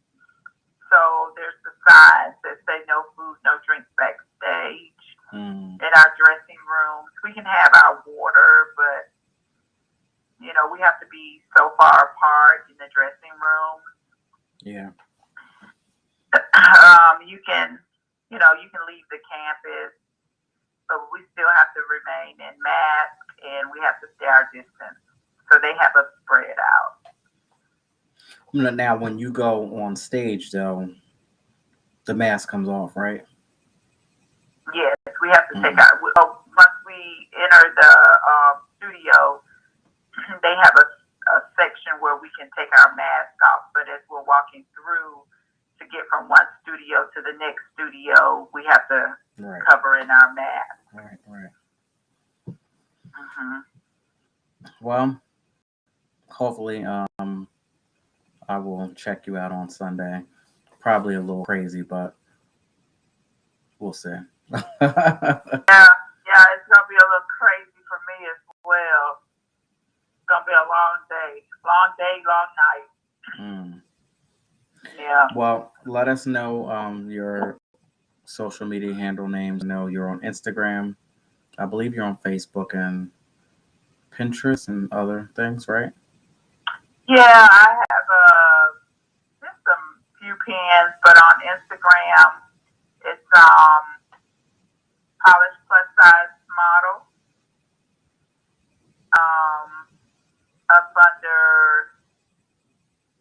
So there's the signs that say no food, no drinks backstage. Mm. In our dressing rooms, we can have our water, but we have to be so far apart in the dressing room. Yeah. You can leave the campus, but we still have to remain in mask and we have to stay our distance. So they have us spread out. Now, when you go on stage, though, the mask comes off, right? Yes, we have to take Hmm. once we enter the studio, they have a section where we can take our mask off. But as we're walking through to get from one studio to the next studio, we have to Right. cover in our mask. Right. Right. Hmm. Well, hopefully, I will check you out on Sunday. Probably a little crazy, but we'll see. Yeah, yeah, it's gonna be a little crazy for me as well. It's gonna be a long day, long night. Mm. Yeah. Well, let us know your social media handle names. I know you're on Instagram. I believe you're on Facebook and Pinterest and other things, right? Yeah, I have just some few pins, but on Instagram it's polished plus size model. Um, up under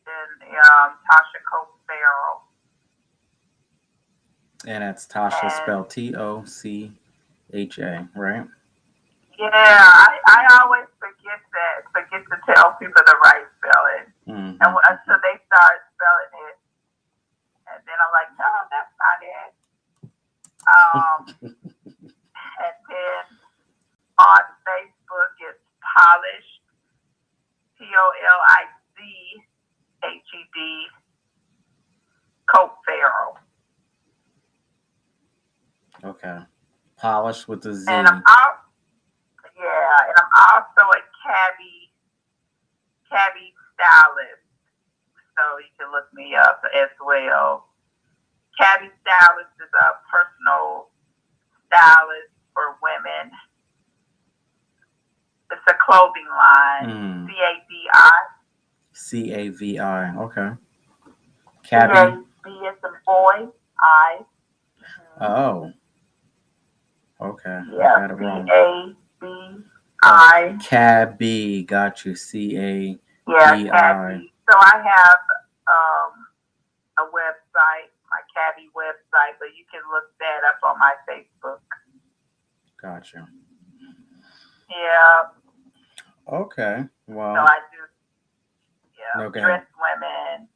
in Tasha Cope Farrell. And that's Tasha And spelled Tocha, right? yeah, I always forget to tell people the right spelling. And Hmm. until they start spelling it, and then I'm like, no, that's not it. And then on Facebook, it's polished, POLICHED, Cope Farrell. Okay. Polish with a And I'm Z. out, yeah, and I'm also a cabbie stylist, so you can look me up as well. Cabbie stylist is a personal stylist for women. It's a clothing line. Mm. CABI. CAVI. Okay. Cabby. CAB is a boy. I. Oh, okay. I Yeah, had it wrong. Oh, CABI. Cabby. Got you. Yeah, CABI. Cabby. So I have a website, my Cabby website, but you can look that up on my Facebook. Got you. Yeah. Okay. So Well, I do, yeah, okay. dress women.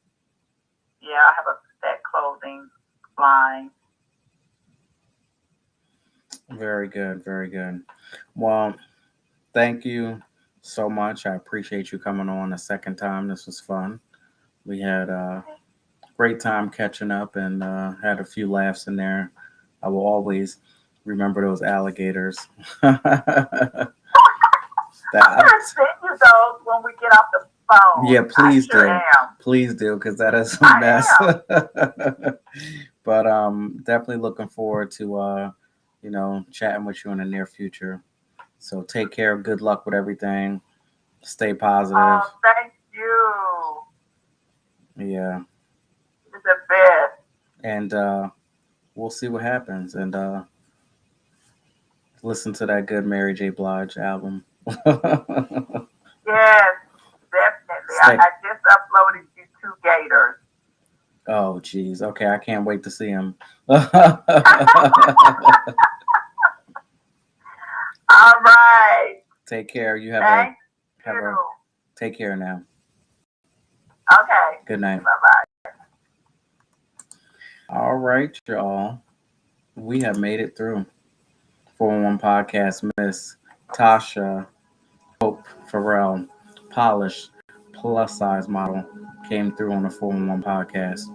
Yeah, I have a that clothing line. Very good. Very good. Well, thank you so much. I appreciate you coming on a second time. This was fun. We had a great time catching up and had a few laughs in there. I will always remember those alligators. that I'm gonna send you those when we get off the phone. Yeah, I please sure do. am. Please do, because that is a I mess. am. But definitely looking forward to chatting with you in the near future. So take care. Good luck with everything. Stay positive. Thank you. Yeah, You're the best. and we'll see what happens. And listen to that good Mary J. Blige album. Yes, definitely. I, Stay. I just uploaded you two gators. Oh, geez. Okay, I can't wait to see him. All right. Take care. You have a Thank have a you. take care now. Okay. Good night. Bye bye. All right, y'all. We have made it through 411 podcast. Miss Tasha Hope Farrell, polished plus size model, came through on the 411 podcast.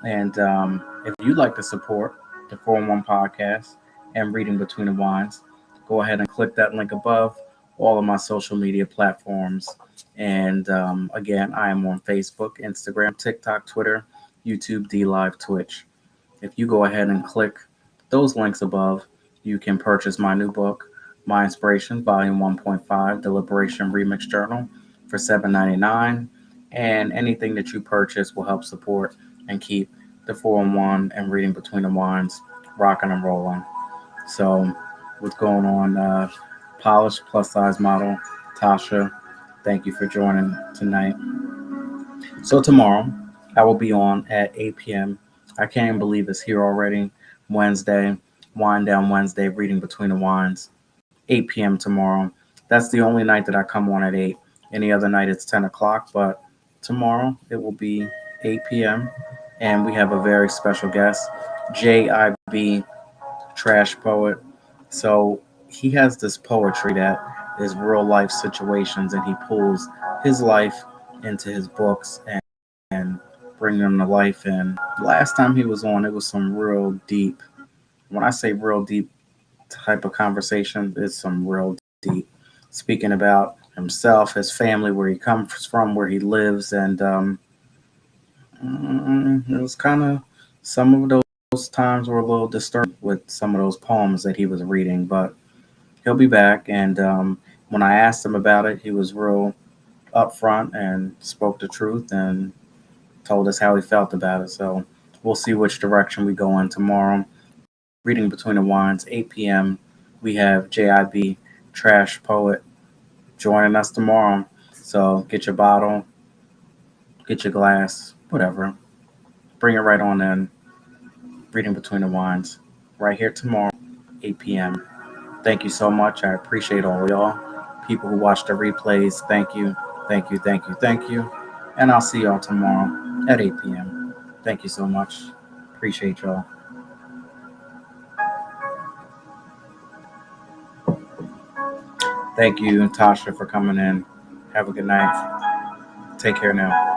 And if you'd like to support the 411 podcast and Reading Between the Wines, go ahead and click that link above all of my social media platforms. And again, I am on Facebook, Instagram, TikTok, Twitter, YouTube, D Live, Twitch. If you go ahead and click those links above, you can purchase my new book, My Inspiration, Volume 1.5, The Liberation Remix Journal, for $7.99. And anything that you purchase will help support and keep the 411 and Reading Between the Wines rocking and rolling. So, what's going on? Polished plus size model, Tasha, thank you for joining tonight. So tomorrow, I will be on at 8 p.m. I can't even believe it's here already. Wednesday, Wind Down Wednesday, Reading Between the Wines, 8 p.m. tomorrow. That's the only night that I come on at 8. Any other night it's 10 o'clock, but tomorrow it will be 8 p.m. And we have a very special guest, JIB, Trash Poet. So he has this poetry that is real life situations, and he pulls his life into his books and bring them to life. And last time he was on, it was some real deep. When I say real deep type of conversation, it's some real deep. Speaking about himself, his family, where he comes from, where he lives, and it was kind of some of those times were a little disturbing with some of those poems that he was reading, but he'll be back. And when I asked him about it, he was real upfront and spoke the truth and told us how he felt about it. So we'll see which direction we go in tomorrow. Reading Between the Wines, 8 p.m. We have JIB, Trash Poet, joining us tomorrow. So get your bottle, get your glass, whatever. Bring it right on in. Reading Between the Wines, right here tomorrow, 8 p.m. Thank you so much. I appreciate all y'all. People who watch the replays, thank you, thank you, thank you, thank you. And I'll see y'all tomorrow at 8 p.m. Thank you so much. Appreciate y'all. Thank you, Tasha, for coming in. Have a good night. Take care now.